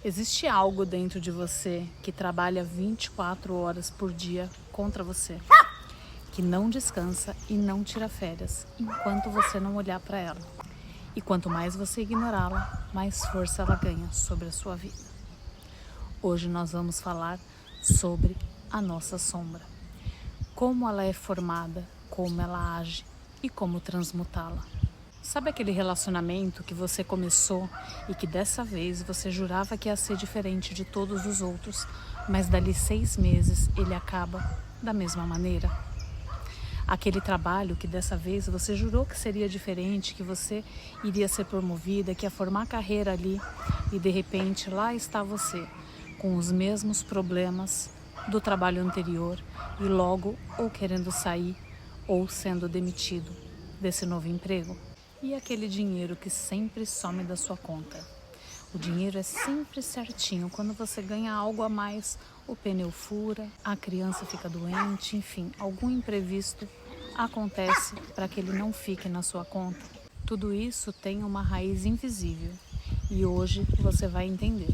Existe algo dentro de você que trabalha 24 horas por dia contra você, que não descansa e não tira férias enquanto você não olhar para ela. E quanto mais você ignorá-la, mais força ela ganha sobre a sua vida. Hoje nós vamos falar sobre a nossa sombra. Como ela é formada, como ela age e como transmutá-la. Sabe aquele relacionamento que você começou e que dessa vez você jurava que ia ser diferente de todos os outros, mas dali 6 meses ele acaba da mesma maneira? Aquele trabalho que dessa vez você jurou que seria diferente, que você iria ser promovida, que ia formar carreira ali e de repente lá está você, com os mesmos problemas do trabalho anterior e logo ou querendo sair ou sendo demitido desse novo emprego. E aquele dinheiro que sempre some da sua conta. O dinheiro é sempre certinho. Quando você ganha algo a mais, o pneu fura, a criança fica doente, enfim, algum imprevisto acontece para que ele não fique na sua conta. Tudo isso tem uma raiz invisível e hoje você vai entender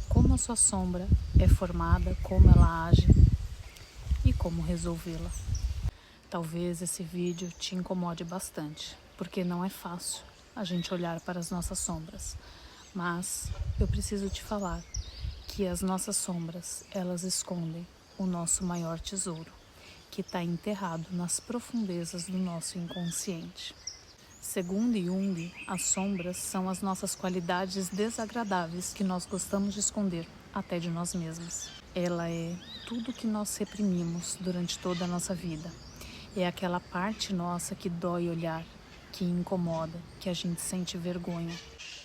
como a sua sombra é formada, como ela age e como resolvê-la. Talvez esse vídeo te incomode bastante, porque não é fácil a gente olhar para as nossas sombras. Mas eu preciso te falar que as nossas sombras, elas escondem o nosso maior tesouro, que está enterrado nas profundezas do nosso inconsciente. Segundo Jung, as sombras são as nossas qualidades desagradáveis que nós gostamos de esconder até de nós mesmos. Ela é tudo que nós reprimimos durante toda a nossa vida. É aquela parte nossa que dói olhar, que incomoda, que a gente sente vergonha.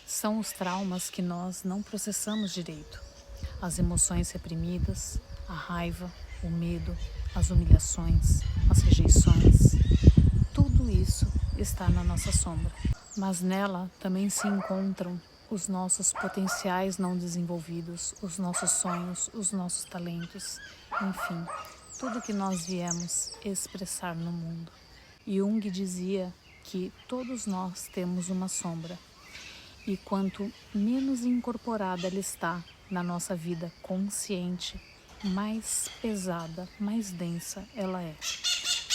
São os traumas que nós não processamos direito. As emoções reprimidas, a raiva, o medo, as humilhações, as rejeições. Tudo isso está na nossa sombra. Mas nela também se encontram os nossos potenciais não desenvolvidos, os nossos sonhos, os nossos talentos, enfim, tudo que nós viemos expressar no mundo. Jung dizia que todos nós temos uma sombra e quanto menos incorporada ela está na nossa vida consciente, mais pesada, mais densa ela é.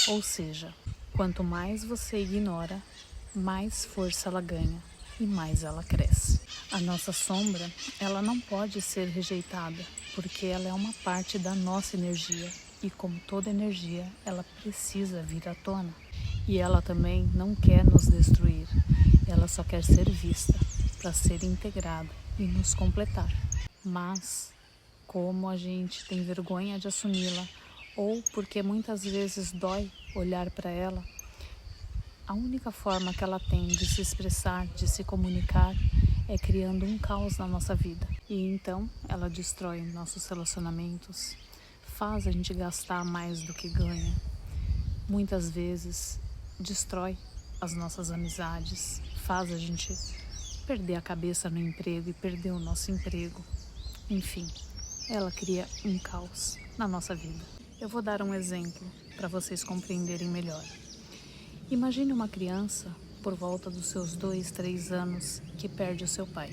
Ou seja, quanto mais você ignora, mais força ela ganha e mais ela cresce. A nossa sombra, ela não pode ser rejeitada, porque ela é uma parte da nossa energia e como toda energia, ela precisa vir à tona. E ela também não quer nos destruir, ela só quer ser vista para ser integrada e nos completar. Mas, como a gente tem vergonha de assumi-la, ou porque muitas vezes dói olhar para ela, a única forma que ela tem de se expressar, de se comunicar, é criando um caos na nossa vida. E então ela destrói nossos relacionamentos, faz a gente gastar mais do que ganha. Muitas vezes destrói as nossas amizades, faz a gente perder a cabeça no emprego e perder o nosso emprego. Enfim, ela cria um caos na nossa vida. Eu vou dar um exemplo para vocês compreenderem melhor. Imagine uma criança por volta dos seus 2, 3 anos que perde o seu pai.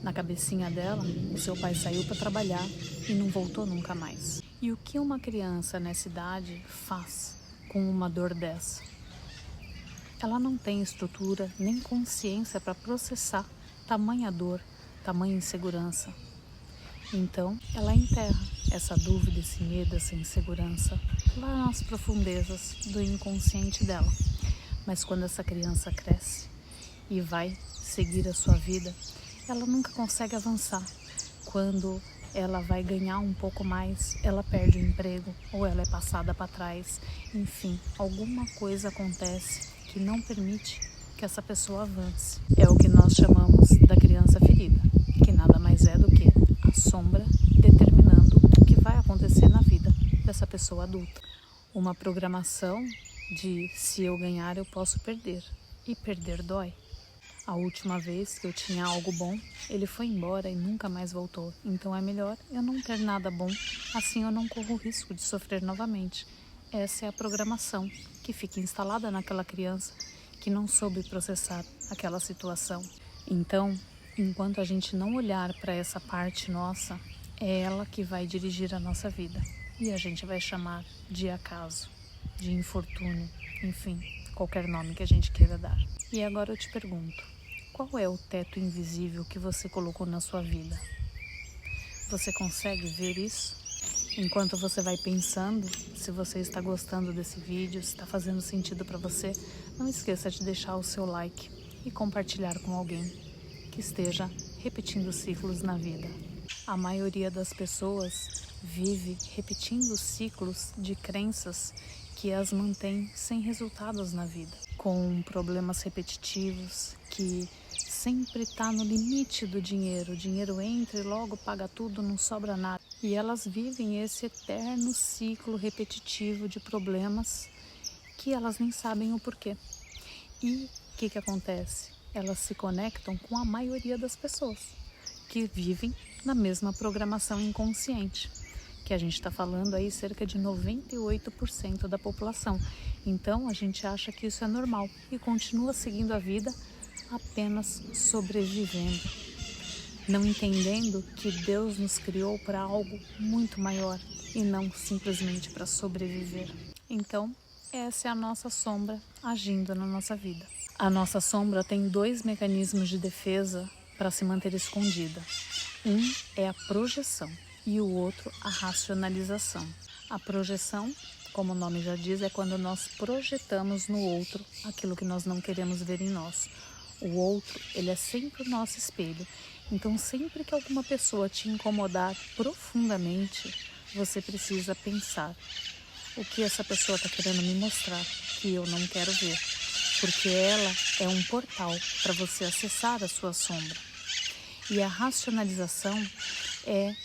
Na cabecinha dela, o seu pai saiu para trabalhar e não voltou nunca mais. E o que uma criança nessa idade faz com uma dor dessa? Ela não tem estrutura nem consciência para processar tamanha dor, tamanha insegurança. Então, ela enterra essa dúvida, esse medo, essa insegurança lá nas profundezas do inconsciente dela. Mas quando essa criança cresce e vai seguir a sua vida, ela nunca consegue avançar. Quando ela vai ganhar um pouco mais, ela perde o emprego ou ela é passada para trás. Enfim, alguma coisa acontece que não permite que essa pessoa avance. É o que nós chamamos da criança ferida, que nada mais é do que a sombra determinando o que vai acontecer na vida dessa pessoa adulta. Uma programação de se eu ganhar eu posso perder, e perder dói. A última vez que eu tinha algo bom, ele foi embora e nunca mais voltou. Então é melhor eu não ter nada bom, assim eu não corro o risco de sofrer novamente. Essa é a programação que fica instalada naquela criança que não soube processar aquela situação. Então, Enquanto a gente não olhar para essa parte nossa, é ela que vai dirigir a nossa vida. E a gente vai chamar de acaso, de infortúnio, enfim, qualquer nome que a gente queira dar. E agora eu te pergunto, qual é o teto invisível que você colocou na sua vida? Você consegue ver isso? Enquanto você vai pensando, se você está gostando desse vídeo, se está fazendo sentido para você, não esqueça de deixar o seu like e compartilhar com alguém que esteja repetindo ciclos na vida. A maioria das pessoas vive repetindo ciclos de crenças que as mantém sem resultados na vida, com problemas repetitivos que sempre está no limite do dinheiro. O dinheiro entra e logo paga tudo, não sobra nada. E elas vivem esse eterno ciclo repetitivo de problemas que elas nem sabem o porquê. E o que acontece? Elas se conectam com a maioria das pessoas que vivem na mesma programação inconsciente, que a gente está falando aí cerca de 98% da população. Então a gente acha que isso é normal e continua seguindo a vida apenas sobrevivendo, não entendendo que Deus nos criou para algo muito maior e não simplesmente para sobreviver. Então, essa é a nossa sombra agindo na nossa vida. A nossa sombra tem 2 mecanismos de defesa para se manter escondida. Um é a projeção e o outro a racionalização. A projeção, como o nome já diz, é quando nós projetamos no outro aquilo que nós não queremos ver em nós. O outro, ele é sempre o nosso espelho. Então, sempre que alguma pessoa te incomodar profundamente, você precisa pensar: o que essa pessoa está querendo me mostrar que eu não quero ver? Porque ela é um portal para você acessar a sua sombra. E a racionalização é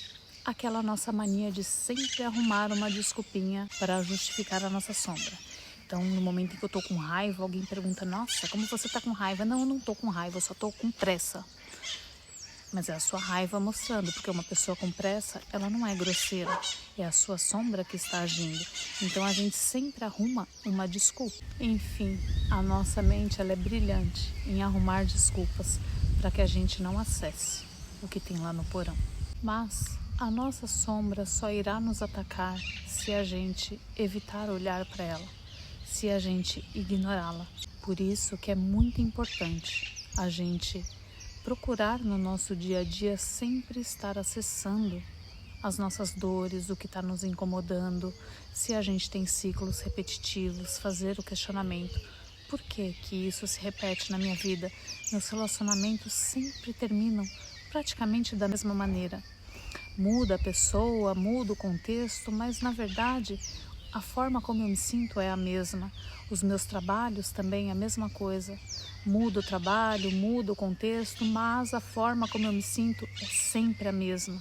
aquela nossa mania de sempre arrumar uma desculpinha para justificar a nossa sombra. Então, no momento em que eu tô com raiva, alguém pergunta: nossa, como você tá com raiva? Não, eu não tô com raiva, eu só tô com pressa. Mas é a sua raiva mostrando, porque uma pessoa com pressa, ela não é grosseira, é a sua sombra que está agindo. Então a gente sempre arruma uma desculpa. Enfim, a nossa mente, ela é brilhante em arrumar desculpas para que a gente não acesse o que tem lá no porão. Mas a nossa sombra só irá nos atacar se a gente evitar olhar para ela, se a gente ignorá-la. Por isso que é muito importante a gente procurar no nosso dia a dia sempre estar acessando as nossas dores, o que está nos incomodando, se a gente tem ciclos repetitivos, fazer o questionamento: por que isso se repete na minha vida? Meus relacionamentos sempre terminam praticamente da mesma maneira. Muda a pessoa, muda o contexto, mas na verdade a forma como eu me sinto é a mesma. Os meus trabalhos também é a mesma coisa. Muda o trabalho, muda o contexto, mas a forma como eu me sinto é sempre a mesma.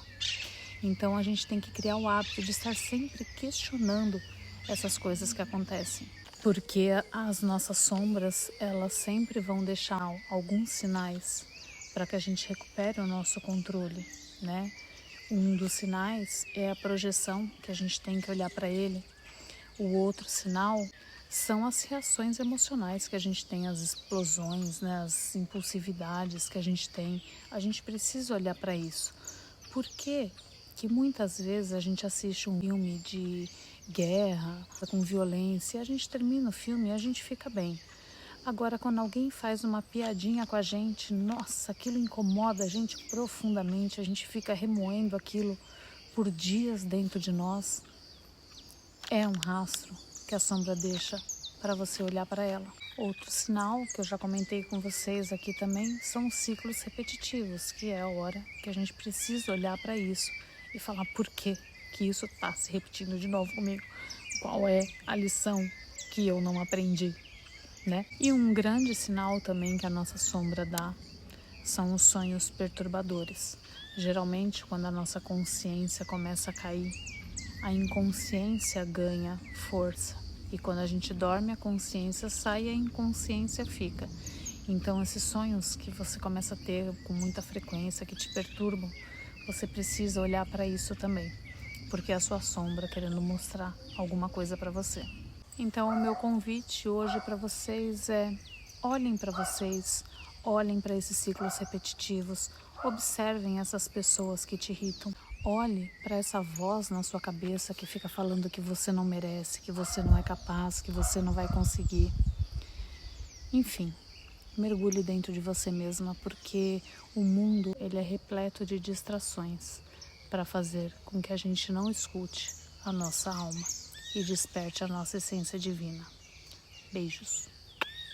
Então a gente tem que criar o hábito de estar sempre questionando essas coisas que acontecem. Porque as nossas sombras, elas sempre vão deixar alguns sinais para que a gente recupere o nosso controle, né? Um dos sinais é a projeção, que a gente tem que olhar para ele. O outro sinal são as reações emocionais que a gente tem, as explosões, né, as impulsividades que a gente tem. A gente precisa olhar para isso. Por quê? Que muitas vezes a gente assiste um filme de guerra, com violência, e a gente termina o filme e a gente fica bem. Agora, quando alguém faz uma piadinha com a gente, nossa, aquilo incomoda a gente profundamente, a gente fica remoendo aquilo por dias dentro de nós. É um rastro que a sombra deixa para você olhar para ela. Outro sinal que eu já comentei com vocês aqui também são os ciclos repetitivos, que é a hora que a gente precisa olhar para isso e falar: por que isso está se repetindo de novo comigo? Qual é a lição que eu não aprendi, né? E um grande sinal também que a nossa sombra dá são os sonhos perturbadores. Geralmente, quando a nossa consciência começa a cair, a inconsciência ganha força. E quando a gente dorme, a consciência sai e a inconsciência fica. Então, esses sonhos que você começa a ter com muita frequência, que te perturbam, você precisa olhar para isso também, porque é a sua sombra querendo mostrar alguma coisa para você. Então, o meu convite hoje para vocês é: olhem para vocês, Olhem para esses ciclos repetitivos, observem essas pessoas que te irritam. Olhe para essa voz na sua cabeça que fica falando que você não merece, que você não é capaz, que você não vai conseguir. Enfim, mergulhe dentro de você mesma, porque o mundo ele é repleto de distrações para fazer com que a gente não escute a nossa alma e desperte a nossa essência divina. Beijos.